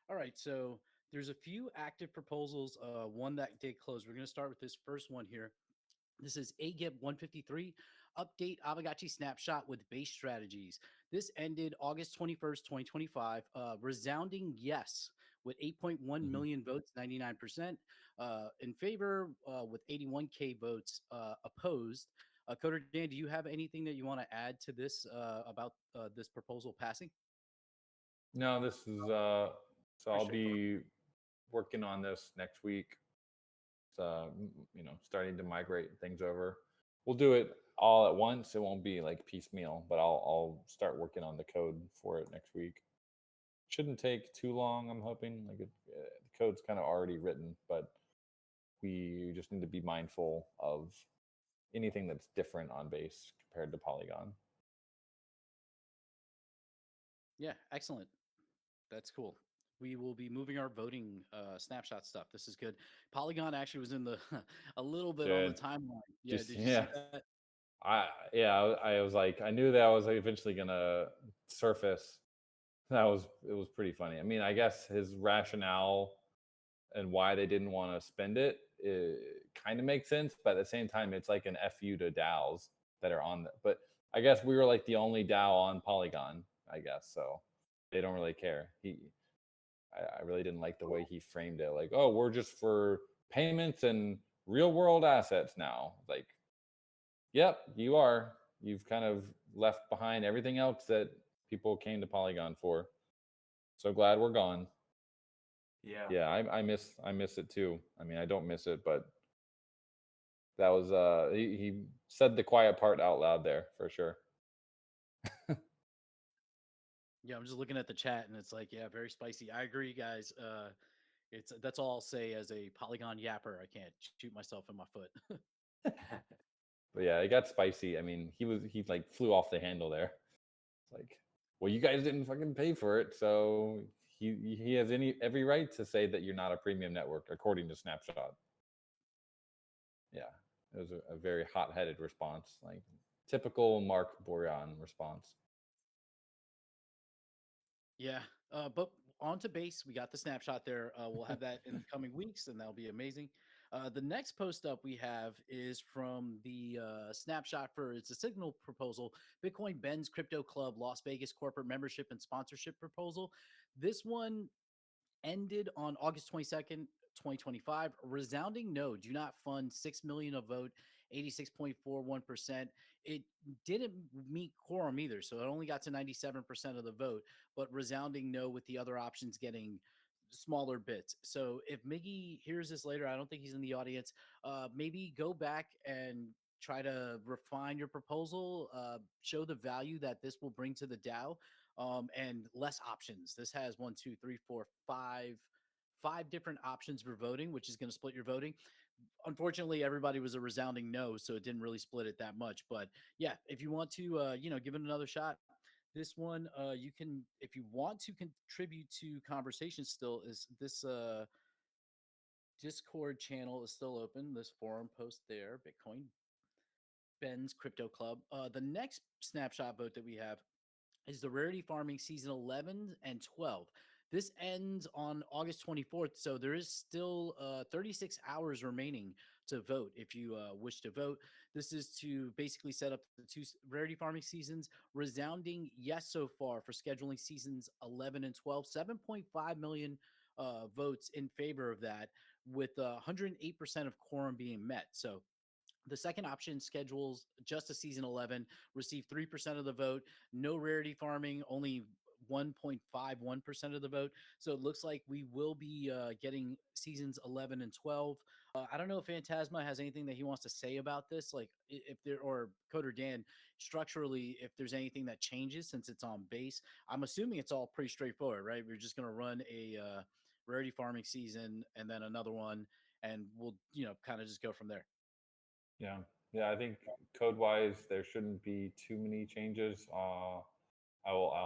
All right, so there's a few active proposals. One that did close. We're going to start with this first one here. This is AGIB 153, update Aavegotchi snapshot with base strategies. This ended August 21st, 2025. Resounding yes with 8.1 Mhm. million votes, 99% in favor, with 81K votes opposed. Coder Dan, do you have anything that you want to add to this about this proposal passing? No, this is so Pretty I'll straightforward. be working on this next week. It's, starting to migrate things over. We'll do it all at once. It won't be like piecemeal, but I'll start working on the code for it next week. Shouldn't take too long. I'm hoping. The code's kind of already written, but we just need to be mindful of anything that's different on base compared to Polygon. Yeah, excellent. That's cool. We will be moving our voting snapshot stuff. This is good. Polygon actually was in the a little bit on the Good. timeline. Yeah, Just did you see yeah. that? I was like, I knew that was eventually gonna surface. It was pretty funny. I mean, I guess his rationale and why they didn't want to spend it kind of makes sense, but at the same time, it's like an fu to DAOs that are on. But I guess we were like the only DAO on Polygon. I guess so. They don't really care. I really didn't like the way he framed it. Like, oh, we're just for payments and real world assets now. Like, yep, you are. You've kind of left behind everything else that people came to Polygon for. So glad we're gone. Yeah. Yeah, I miss it too. I mean, I don't miss it, but that was he said the quiet part out loud there for sure. Yeah, I'm just looking at the chat and it's like, yeah, very spicy. I agree, guys. It's that's all I'll say as a Polygon yapper. I can't shoot myself in my foot. But yeah, it got spicy. I mean, he like flew off the handle there. It's like, well, you guys didn't fucking pay for it, so he has every right to say that you're not a premium network according to Snapshot. Yeah, it was a very hot-headed response, like typical Mark Borean response. Yeah, but on to base, we got the snapshot there. We'll have that in the coming weeks, and that'll be amazing. The next post up we have is from the snapshot for it's a signal proposal, Bitcoin Ben's Crypto Club Las Vegas corporate membership and sponsorship proposal. This one ended on August 22nd, 2025. Resounding no, do not fund 6 million of vote, 86.41%. It didn't meet quorum either, so it only got to 97% of the vote, but resounding no with the other options getting smaller bits. So if Miggy hears this later, I don't think he's in the audience. Maybe go back and try to refine your proposal, show the value that this will bring to the DAO, and less options. This has one, two, three, four, five different options for voting, which is going to split your voting. Unfortunately, everybody was a resounding no, so it didn't really split it that much. But yeah, if you want to, give it another shot. This one, you can, if you want to contribute to conversation still, is this Discord channel is still open. This forum post there, Bitcoin Ben's Crypto Club. The next snapshot vote that we have is the Rarity Farming Season 11 and 12. This ends on August 24th, so there is still 36 hours remaining to vote if you wish to vote. This is to basically set up the two Rarity Farming seasons. Resounding yes so far for scheduling seasons 11 and 12. 7.5 million votes in favor of that, with 108% of quorum being met. So the second option schedules just a season 11, receive 3% of the vote, no rarity farming, only 1.51% of the vote. So it looks like we will be getting seasons 11 and 12. I don't know if Phantasma has anything that he wants to say about this, like if there, or Coder Dan, structurally, if there's anything that changes since it's on base. I'm assuming it's all pretty straightforward, right? We're just going to run a rarity farming season and then another one, and we'll, kind of just go from there. Yeah, yeah. I think code wise, there shouldn't be too many changes. I'll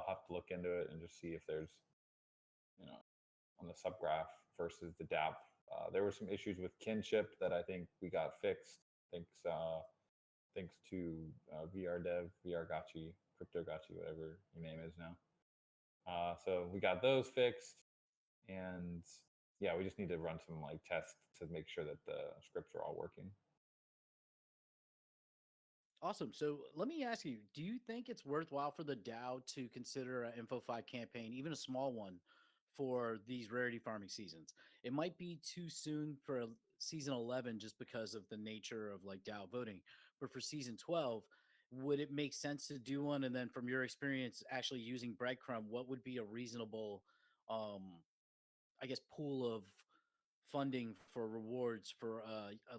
have to look into it and just see if there's you know on the subgraph versus the DApp. There were some issues with kinship that I think we got fixed. Thanks to VR Dev, VR Gotchi, Crypto Gotchi, whatever your name is now. So we got those fixed, and yeah, we just need to run some like tests to make sure that the scripts are all working. Awesome. So let me ask you, do you think it's worthwhile for the DAO to consider an Info 5 campaign, even a small one, for these rarity farming seasons? It might be too soon for season 11 just because of the nature of like DAO voting. But for season 12, would it make sense to do one? And then from your experience actually using breadcrumb, what would be a reasonable, um, I guess, pool of funding for rewards for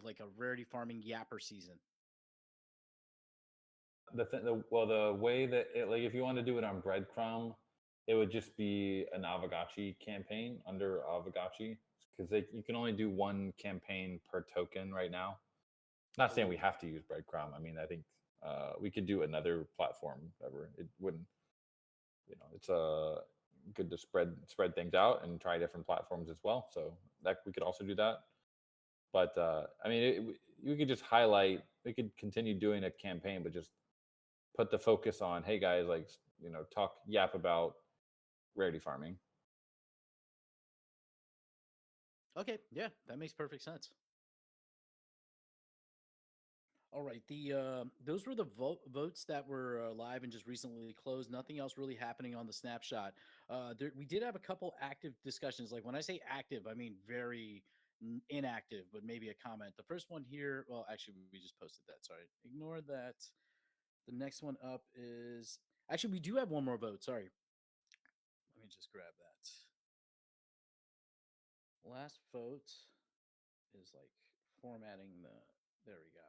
like a rarity farming yapper season? Well, the way that it, like, if you want to do it on breadcrumb, it would just be an Aavegotchi campaign under Aavegotchi, because you can only do one campaign per token right now. Not saying we Oh, have to use breadcrumb. I mean, I think we could do another platform. Whatever, it wouldn't. It's good to spread things out and try different platforms as well. So that we could also do that. But I mean, you could just highlight. We could continue doing a campaign, but just put the focus on, hey guys, like, yap about rarity farming. okay. Yeah, that makes perfect sense. All right. The those were the votes that were live and just recently closed. Nothing else really happening on the snapshot. We did have a couple active discussions. Like when I say active, I mean very inactive, but maybe a comment. The first one here. Well, actually, we just posted that. Sorry, ignore that. The next one up is actually we do have one more vote. Sorry, let me just grab that. Last vote is like formatting the. There we go.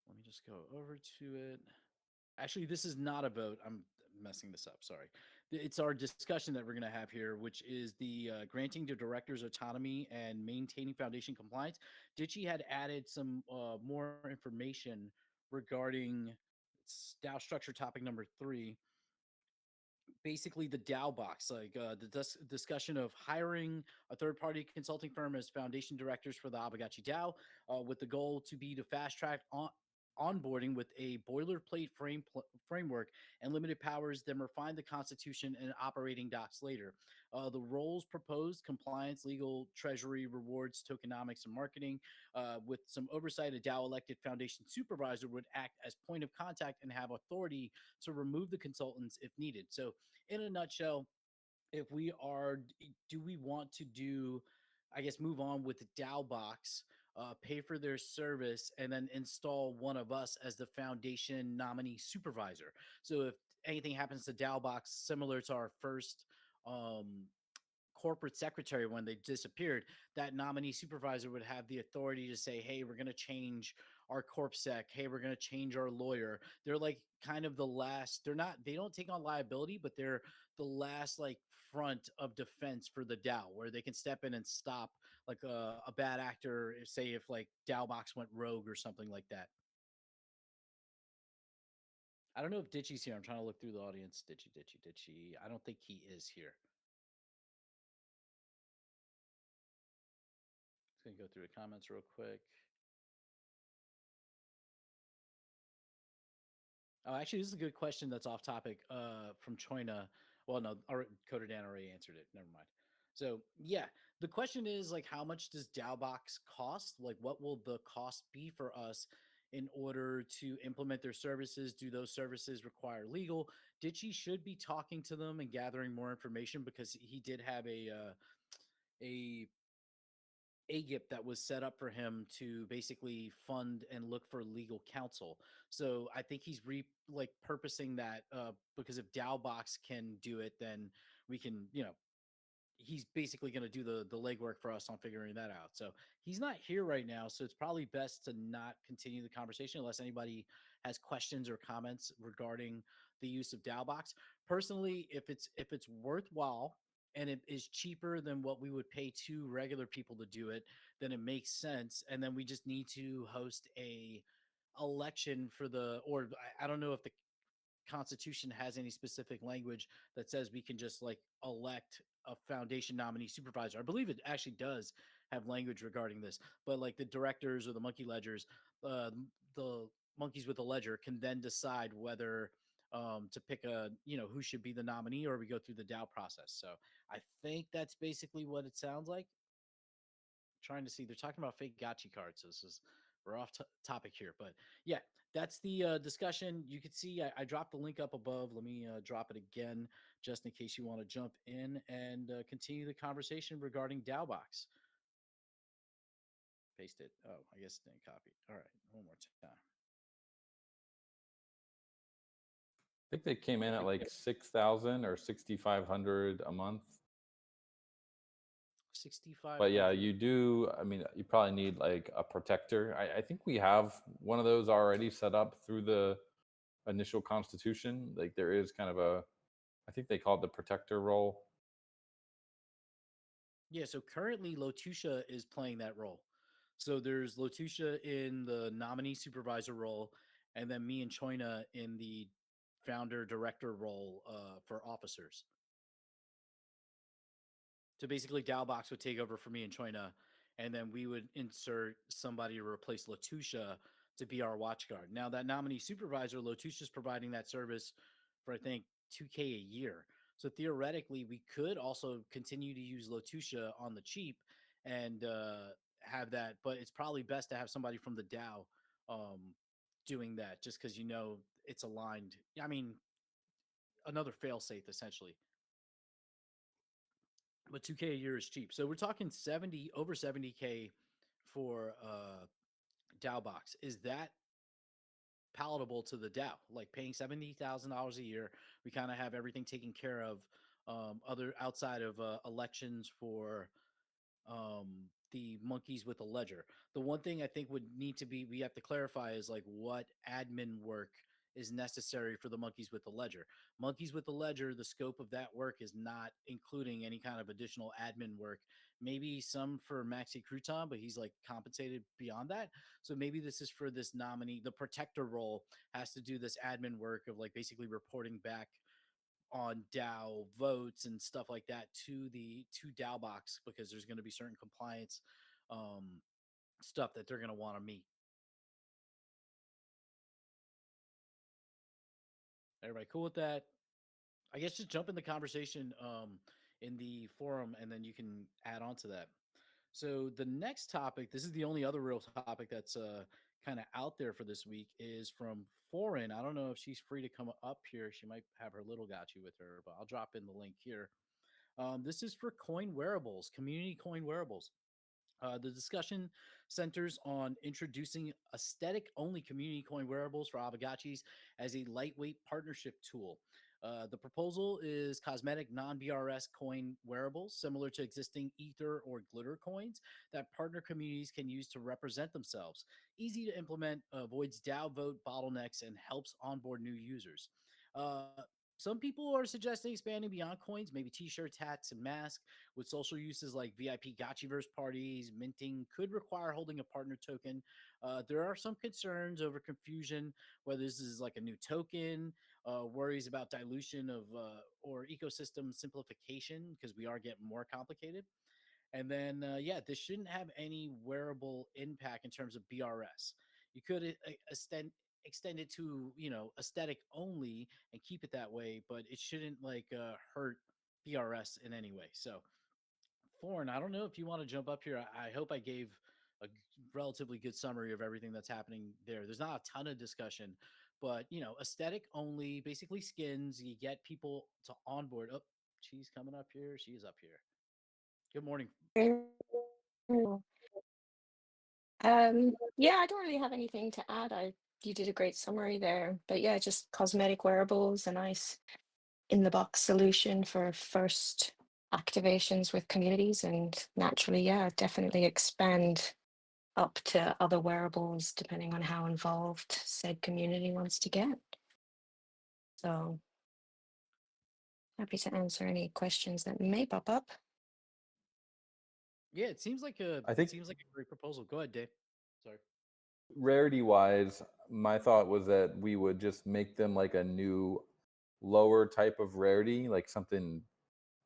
Let me just go over to it. Actually, this is not a vote. I'm messing this up. Sorry. It's our discussion that we're going to have here, which is the granting to directors autonomy and maintaining foundation compliance. Ditchy had added some more information regarding DAO structure topic number 3, basically the DAO box, like the discussion of hiring a third-party consulting firm as foundation directors for the Aavegotchi DAO, with the goal to be to fast track onboarding with a boilerplate framework and limited powers, then refine the constitution and operating docs later. The roles proposed: compliance, legal, treasury, rewards, tokenomics, and marketing. With some oversight, a DAO elected foundation supervisor would act as point of contact and have authority to remove the consultants if needed. So in a nutshell, if we are, do we want to do, I guess, move on with the DAO box, pay for their service, and then install one of us as the foundation nominee supervisor? So if anything happens to DAO box, similar to our first um, corporate secretary when they disappeared, that nominee supervisor would have the authority to say, hey, we're going to change our corp sec. Hey, we're going to change our lawyer. They're like kind of the last, they don't take on liability, but they're the last like front of defense for the DAO, where they can step in and stop like a bad actor, say if like DAO box went rogue or something like that. I don't know if Ditchy's here. I'm trying to look through the audience. Ditchy. I don't think he is here. Just gonna go through the comments real quick. Oh, actually, this is a good question that's off topic from Choina. Well, no, Coder Dan already answered it. Never mind. So, yeah, the question is like, how much does DAObox cost? Like, what will the cost be for us in order to implement their services? Do those services require legal? Ditchy should be talking to them and gathering more information because he did have a AGIP that was set up for him to basically fund and look for legal counsel. So I think he's purposing that because if DAObox can do it, then we can, he's basically going to do the legwork for us on figuring that out. So he's not here right now, so it's probably best to not continue the conversation unless anybody has questions or comments regarding the use of DAObox. Personally, if it's worthwhile and it is cheaper than what we would pay two regular people to do it, then it makes sense. And then we just need to host a election for or I don't know if the Constitution has any specific language that says we can just like elect a foundation nominee supervisor. I believe it actually does have language regarding this, but like the directors or the monkey ledgers, uh, the monkeys with the ledger can then decide whether to pick who should be the nominee, or we go through the DAO process. So I think that's basically what it sounds like. Trying to see, they're talking about fake gotcha cards. So this is, we're off topic here, but yeah, that's the discussion. You can see I dropped the link up above. Let me drop it again just in case you want to jump in and continue the conversation regarding DAObox. Paste it. Oh, I guess it didn't copy. All right, one more time. I think they came in at like 6,000 or 6,500 a month. 65. But yeah, you do. I mean, you probably need like a protector. I think we have one of those already set up through the initial constitution. Like there is kind of a, I think they call it the protector role. Yeah, so currently Lotusha is playing that role. So there's Lotusha in the nominee supervisor role, and then me and Choina in the founder director role for officers. So basically, DAObox would take over for me and Choina, and then we would insert somebody to replace Latusha to be our watch guard. Now, that nominee supervisor, Latusha's providing that service for, I think, 2K a year. So theoretically, we could also continue to use Latusha on the cheap and have that, but it's probably best to have somebody from the DAO doing that just because it's aligned. I mean, another fail safe essentially. But 2K a year is cheap. So we're talking 70 over 70K for DAO box. Is that palatable to the DAO? Like paying $70,000 a year, we kind of have everything taken care of. Other outside of elections for the monkeys with a ledger. The one thing I think would need to be, we have to clarify is like what admin work is necessary for the monkeys with the ledger. Monkeys with the ledger, the scope of that work is not including any kind of additional admin work. Maybe some for Maxi Crouton, but he's like compensated beyond that. So maybe this is for this nominee. The protector role has to do this admin work of like basically reporting back on DAO votes and stuff like that to DAObox, because there's going to be certain compliance um, stuff that they're going to want to meet. Everybody cool with that? I guess just jump in the conversation in the forum, and then you can add on to that. So the next topic, this is the only other real topic that's kind of out there for this week, is from Foreign. I don't know if she's free to come up here. She might have her little gotcha with her, but I'll drop in the link here. This is for coin wearables, community coin wearables. The discussion centers on introducing aesthetic only community coin wearables for Aavegotchis as a lightweight partnership tool. The proposal is cosmetic non BRS coin wearables, similar to existing Ether or Glitter coins that partner communities can use to represent themselves. Easy to implement, avoids DAO vote bottlenecks, and helps onboard new users. Uh, some people are suggesting expanding beyond coins, maybe t shirts, hats, and masks. With social uses like VIP Gotchiverse parties, minting could require holding a partner token. There are some concerns over confusion, whether this is like a new token, worries about dilution of or ecosystem simplification, because we are getting more complicated. And then, yeah, this shouldn't have any wearable impact in terms of BRS. You could extend it to aesthetic only and keep it that way, but it shouldn't like hurt BRS in any way. So Foreign, I don't know if you want to jump up here. I hope I gave a relatively good summary of everything that's happening there. There's not a ton of discussion, but aesthetic only, basically skins. You get people to onboard. Oh, she's coming up here. She's up here. Good morning. Yeah, I don't really have anything to add. You did a great summary there. But yeah, just cosmetic wearables, a nice in the box solution for first activations with communities, and naturally, yeah, definitely expand up to other wearables depending on how involved said community wants to get. So happy to answer any questions that may pop up. Yeah, it seems like a I think great proposal. Go ahead, Dave. Sorry. rarity wise, my thought was that we would just make them like a new lower type of rarity, like something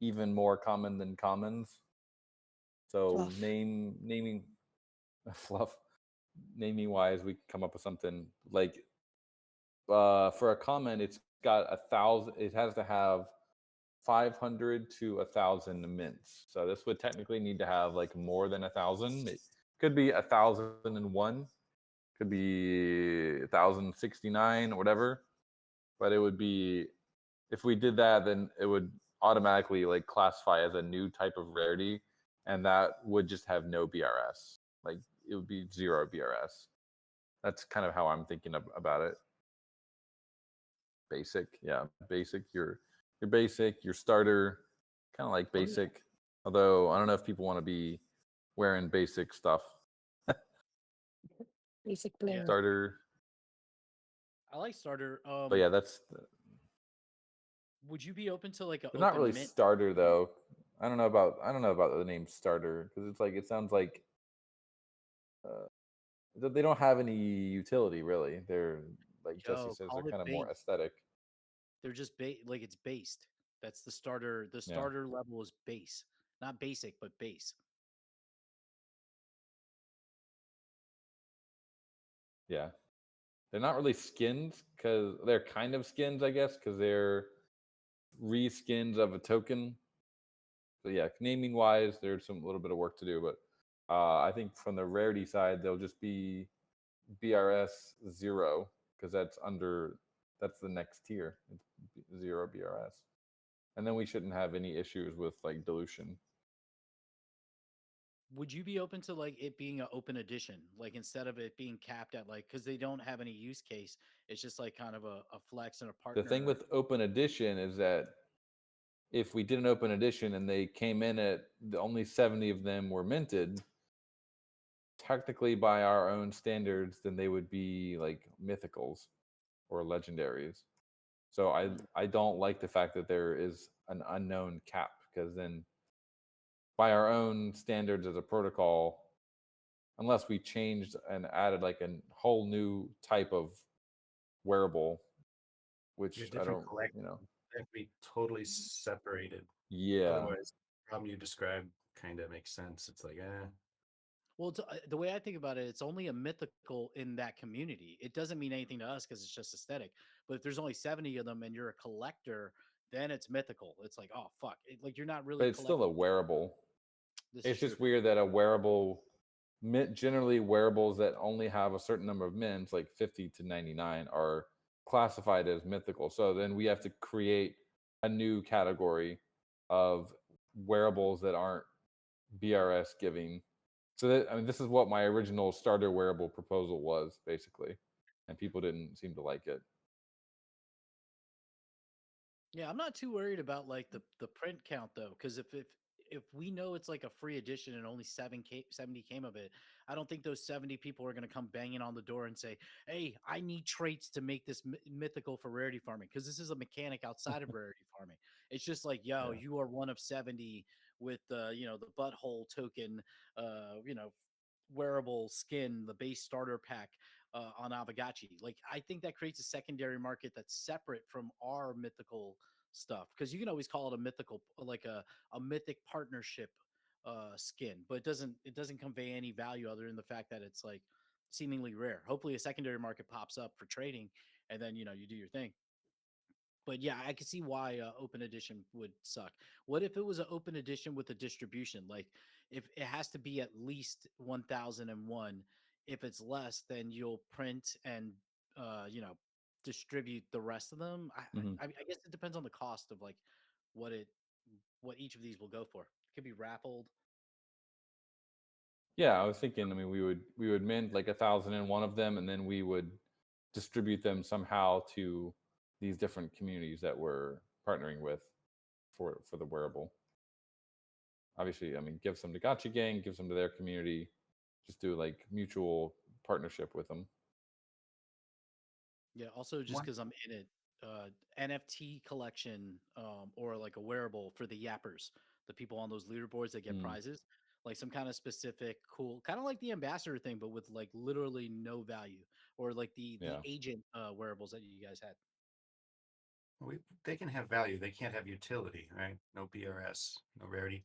even more common than commons. So Fluff. naming fluff, naming wise, we come up with something like for a comment, it's got 1,000. It has to have 500 to 1,000 mints. So this would technically need to have like more than 1,000. It could be 1,001, could be 1,069 or whatever. But it would be, if we did that, then it would automatically like classify as a new type of rarity, and that would just have no BRS. Like it would be 0 BRS. That's kind of how I'm thinking about it. Basic, yeah, basic. Your basic, your starter, kind of like Oh, yeah. basic. Although I don't know if people want to be wearing basic stuff. Basic Yeah. bling. Starter, I like starter. but yeah, that's Would you be open to like an they're not open really mint? starter though. I don't know about the name starter because it's like it sounds like they don't have any utility really. They're like Jesse Yo, says, they're call it kind of more base. aesthetic. They're just like it's based. That's the starter. The Yeah. starter level is base, not basic, but base. Yeah. They're not really skins because they're kind of skins, I guess, because they're reskins of a token. So yeah, naming wise, there's some little bit of work to do, but I think from the rarity side, they'll just be BRS 0 because that's the next tier. It's 0 BRS, and then we shouldn't have any issues with like dilution. Would you be open to like it being an open edition, like instead of it being capped at like because they don't have any use case, it's just like kind of a flex and a The partner. thing with open edition is that if we did an open edition and they came in at only 70 of them were minted, technically by our own standards, then they would be like mythicals or legendaries. So I don't like the fact that there is an unknown cap because then by our own standards as a protocol, unless we changed and added like a whole new type of wearable, which Your I different don't, collect have to be totally separated. yeah. Otherwise, the problem you described kind of makes sense. It's like, Well, the way I think about it, it's only a mythical in that community. It doesn't mean anything to us because it's just aesthetic. But if there's only 70 of them and you're a collector, then it's mythical. It's like, oh fuck, like you're not But really it's still a collecting. wearable. This is It's true. just weird that a wearable, generally wearables that only have a certain number of mints, like 50 to 99, are classified as mythical. So then we have to create a new category of wearables that aren't BRS giving. So that, I mean, this is what my original starter wearable proposal was basically, and people didn't seem to like it. Yeah, I'm not too worried about like the print count though, because if we know it's like a free edition and only 70 came of it, I don't think those 70 people are going to come banging on the door and say, "Hey, I need traits to make this mythical for rarity farming," because this is a mechanic outside of rarity farming. It's just like, yo, Yeah. you are one of 70 with the the butthole token, wearable skin, the base starter pack on Aavegotchi. Like, I think that creates a secondary market that's separate from our mythical stuff because you can always call it a mythical, like a mythic partnership skin, but it doesn't convey any value other than the fact that it's like seemingly rare. Hopefully, a secondary market pops up for trading, and then you do your thing. But yeah, I could see why open edition would suck. What if it was an open edition with a distribution? Like, if it has to be at least 1001. If it's less, then you'll print and uh, you know distribute the rest of them. Hmm. I guess it depends on the cost of like what it what each of these will go for. It could be raffled. Yeah, I was thinking. I mean, we would mint like 1,001 of them, and then we would distribute them somehow to these different communities that we're partnering with for the wearable. Obviously, I mean, give some to Gotcha Gang, give some to their community. Just do like mutual partnership with them. Yeah. Also, just One, because I'm in it, NFT collection or like a wearable for the yappers, the people on those leaderboards that get Mm, prizes, like some kind of specific, cool, kind of like the ambassador thing, but with like literally no value, or like the yeah. agent wearables that you guys had. they can have value. They can't have utility, right? No BRS, no rarity.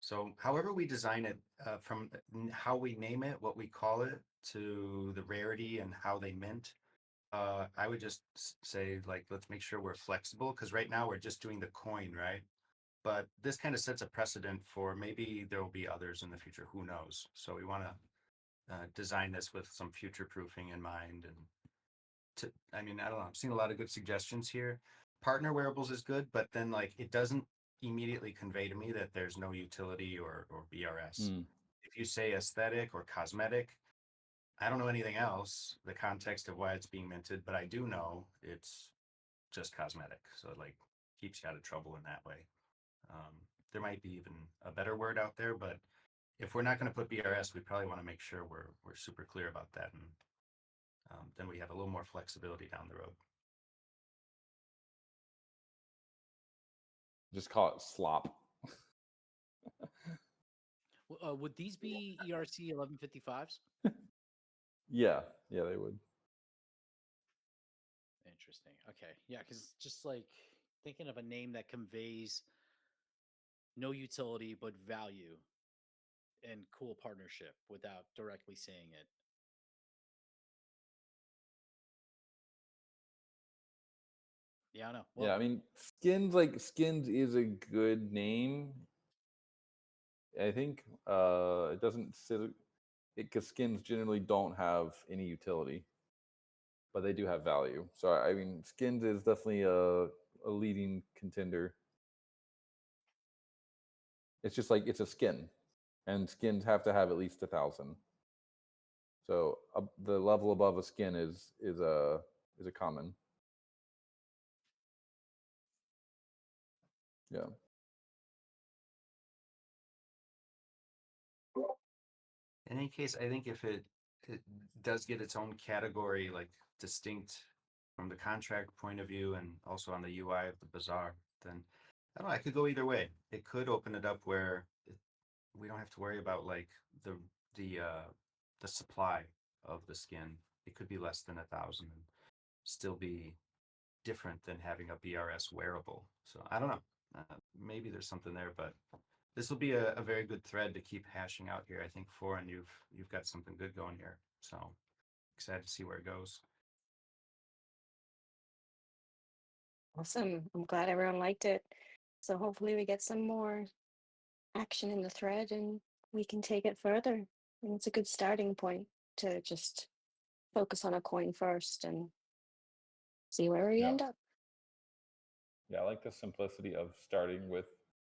So, however we design it, from how we name it, what we call it, to the rarity and how they mint, I would just say, like, let's make sure we're flexible, because right now we're just doing the coin, right? But this kind of sets a precedent for maybe there will be others in the future. Who knows? So we want to design this with some future proofing in mind. And I mean, I don't know. I'm seeing a lot of good suggestions here. Partner wearables is good, but then like it doesn't immediately convey to me that there's no utility or BRS. Mm. If you say aesthetic or cosmetic, I don't know anything else, the context of why it's being minted, but I do know it's just cosmetic. So it like keeps you out of trouble in that way. There might be even a better word out there, but if we're not going to put BRS, we probably want to make sure we're super clear about that, and then we have a little more flexibility down the road. Just call it slop. Would these be ERC 1155s? Yeah, they would. Interesting. Okay. Yeah, because just like thinking of a name that conveys no utility but value and cool partnership without directly saying it. Yeah, I know. Well, Yeah, I mean, Skins is a good name. I think it doesn't sit because skins generally don't have any utility, but they do have value. So I mean, Skins is definitely a leading contender. It's just like it's a skin, and skins have to have at least 1,000. So the level above a skin is a common. Yeah. In any case, I think if it does get its own category, like distinct from the contract point of view and also on the UI of the bazaar, then I don't know, I could go either way. It could open it up where we don't have to worry about like the the supply of the skin. It could be less than 1,000 and still be different than having a BRS wearable. So I don't know. Maybe there's something there, but this will be a very good thread to keep hashing out here. I think and you've got something good going here. So excited to see where it goes. Awesome. I'm glad everyone liked it. So hopefully we get some more action in the thread and we can take it further. And it's a good starting point to just focus on a coin first and see where we Yeah. end up. Yeah, I like the simplicity of starting with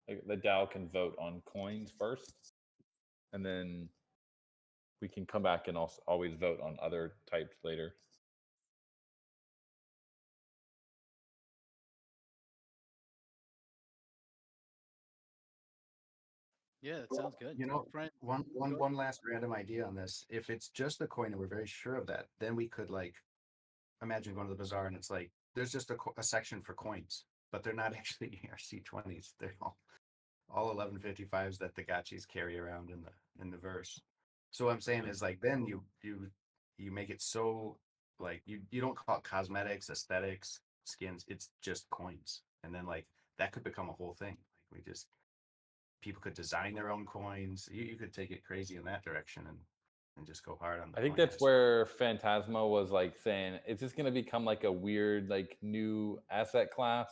like the DAO can vote on coins first, and then we can come back and also always vote on other types later. yeah, that sounds good. You know, Friend, one last random idea on this. If it's just the coin and we're very sure of that, then we could like imagine going to the bazaar and it's like there's just a section for coins, but they're not actually ERC20s. They're all 1155s that the gotchis carry around in the verse. So what I'm saying is like then you make it so like you don't call it cosmetics, aesthetics, skins. It's just coins, and then like that could become a whole thing. Like we just people could design their own coins. You could take it crazy in that direction and just go hard on the I think coin that's where Phantasma was like saying, is this going to become like a weird, like new asset class?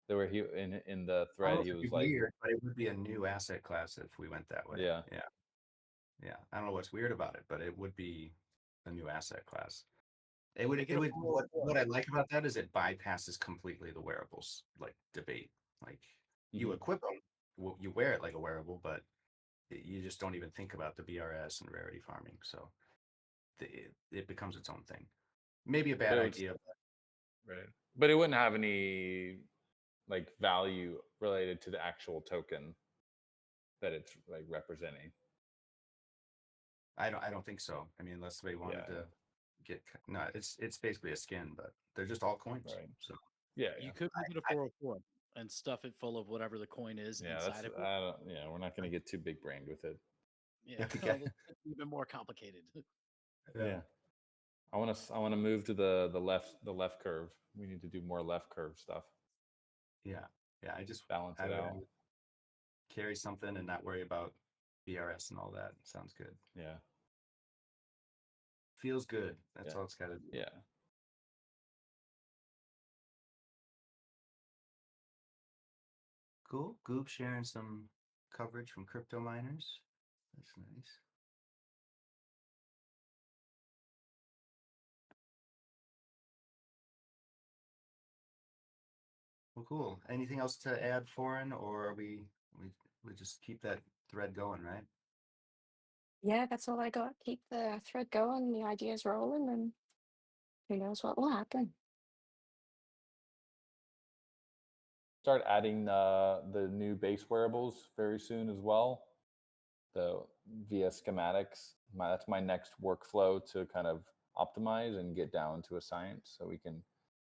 There were in the thread, he was like, weird, but it would be a new asset class if we went that way. Yeah. Yeah. I don't know what's weird about it, but it would be a new asset class. It would. Make It it a would. full What I like about that is it bypasses completely the wearables like debate. Like you Mhm. equip them, you wear it like a wearable, but you just don't even think about the BRS and rarity farming. So it becomes its own thing. Maybe a bad But it would- idea. right. But it wouldn't have any like value related to the actual token that it's like representing. I don't think so. I mean, unless they wanted Yeah. to get no, it's basically a skin, but they're just all coins. Right. So Yeah. You could make it a 404 and stuff it full of whatever the coin is Yeah. That's, inside of it. yeah, we're not going to get too big brained with it. Yeah, Okay. it's even more complicated. Yeah. I want to move to the left curve. We need to do more left curve stuff. Yeah. I just Balance I it would out. carry something and not worry about BRS and all that. Sounds good. Yeah. Feels good. That's Yeah. all it's got to do. Yeah. Cool. Goop sharing some coverage from crypto miners. That's nice. Well, cool. Anything else to add, Foreign, or we just keep that thread going, right? Yeah, that's all I got. Keep the thread going, the ideas rolling, and who knows what will happen. Start adding the new base wearables very soon as well. Via schematics. That's my next workflow to kind of optimize and get down to a science, so we can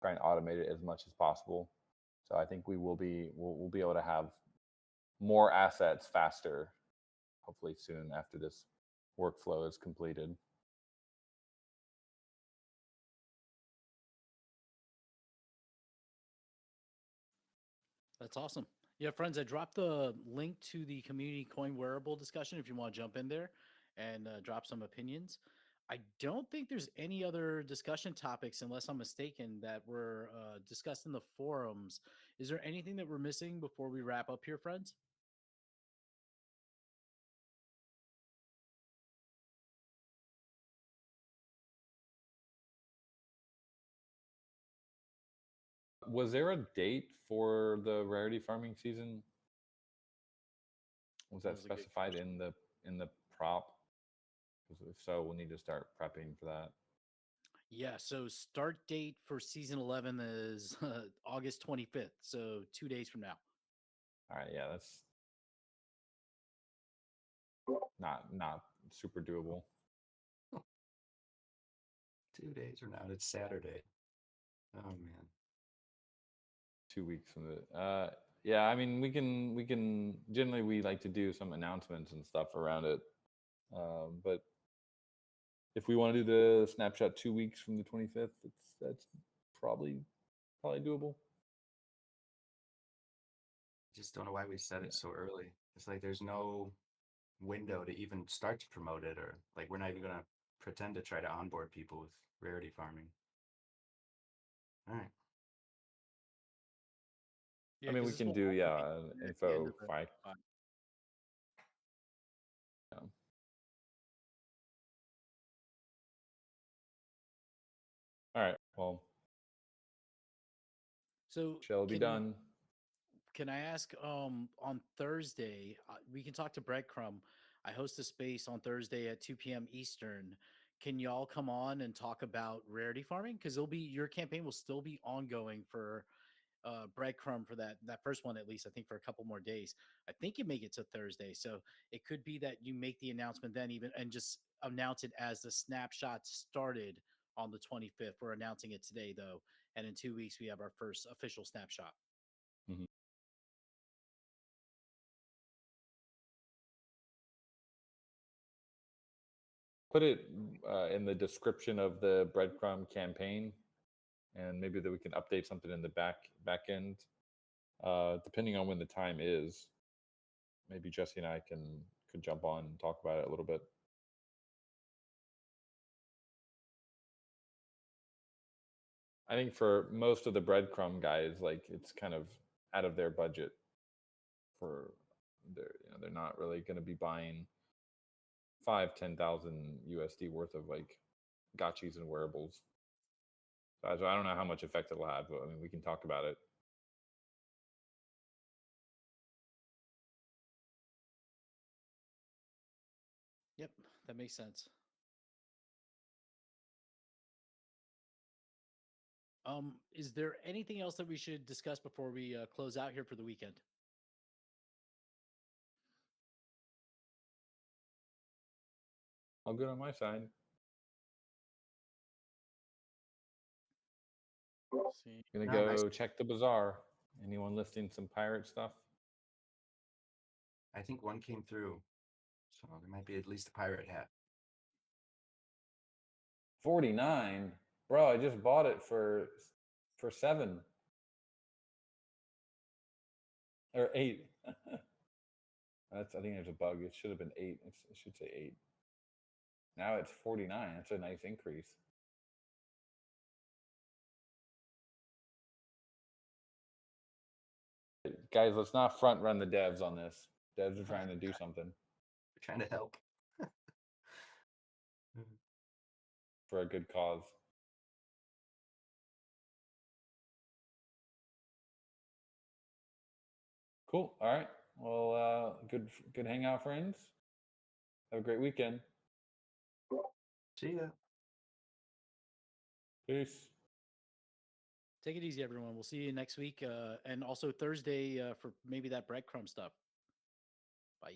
try and automate it as much as possible. So I think we'll be able to have more assets faster, hopefully soon after this workflow is completed. That's awesome. Yeah, friends, I dropped the link to the community coin wearable discussion if you want to jump in there and drop some opinions. I don't think there's any other discussion topics, unless I'm mistaken, that were discussed in the forums. Is there anything that we're missing before we wrap up here, friends? Was there a date for the rarity farming season? Was that That was a good specified question. in the prop? Because if so, we'll need to start prepping for that. Yeah, so start date for season 11 is August 25th, so 2 days from now. All right, yeah, that's not super doable. 2 days from now, it's Saturday. Oh man. 2 weeks from the yeah, I mean, we can generally, we like to do some announcements and stuff around it, but if we want to do the snapshot 2 weeks from the 25th, that's probably doable. Just don't know why we said Yeah. it so early. It's like there's no window to even start to promote it, or like we're not even gonna pretend to try to onboard people with rarity farming. All right. Yeah, I mean, 'cause we this can will do also be an at the end info of the fight. Yeah. All right. Well, So shall be done. can I ask on Thursday, we can talk to Breadcrumb. I host a space on Thursday at 2 p.m. Eastern. Can y'all come on and talk about rarity farming? Because it'll be your campaign will still be ongoing for Breadcrumb for that first one, at least I think for a couple more days. I think you make it to Thursday, so it could be that you make the announcement then, even, and just announce it as the snapshot started on the 25th. We're announcing it today though, and in 2 weeks we have our first official snapshot. Mhm. Put it in the description of the breadcrumb campaign, and maybe that we can update something in the back end, depending on when the time is. Maybe Jesse and I could jump on and talk about it a little bit. I think for most of the breadcrumb guys, like, it's kind of out of their budget. For they're not really going to be buying 5,000-10,000 USD worth of like gotchis and wearables. So I don't know how much effect it'll have, but I mean, we can talk about it. Yep, that makes sense. Is there anything else that we should discuss before we close out here for the weekend? All good on my side. See, Gonna No, nice. go check the bazaar. Anyone listing some pirate stuff? I think one came through, so there might be at least a pirate hat. 49, bro. I just bought it for 7 or 8. That's, I think there's a bug. It should have been 8. It should say 8. Now it's 49. That's a nice increase. guys, let's not front run the devs on this. Devs are trying to do something We're trying to help. for a good cause. Cool. All right. Well, good hangout, friends. Have a great weekend. See ya. Peace. Take it easy, everyone. We'll see you next week, and also Thursday for maybe that breadcrumb stuff. Bye.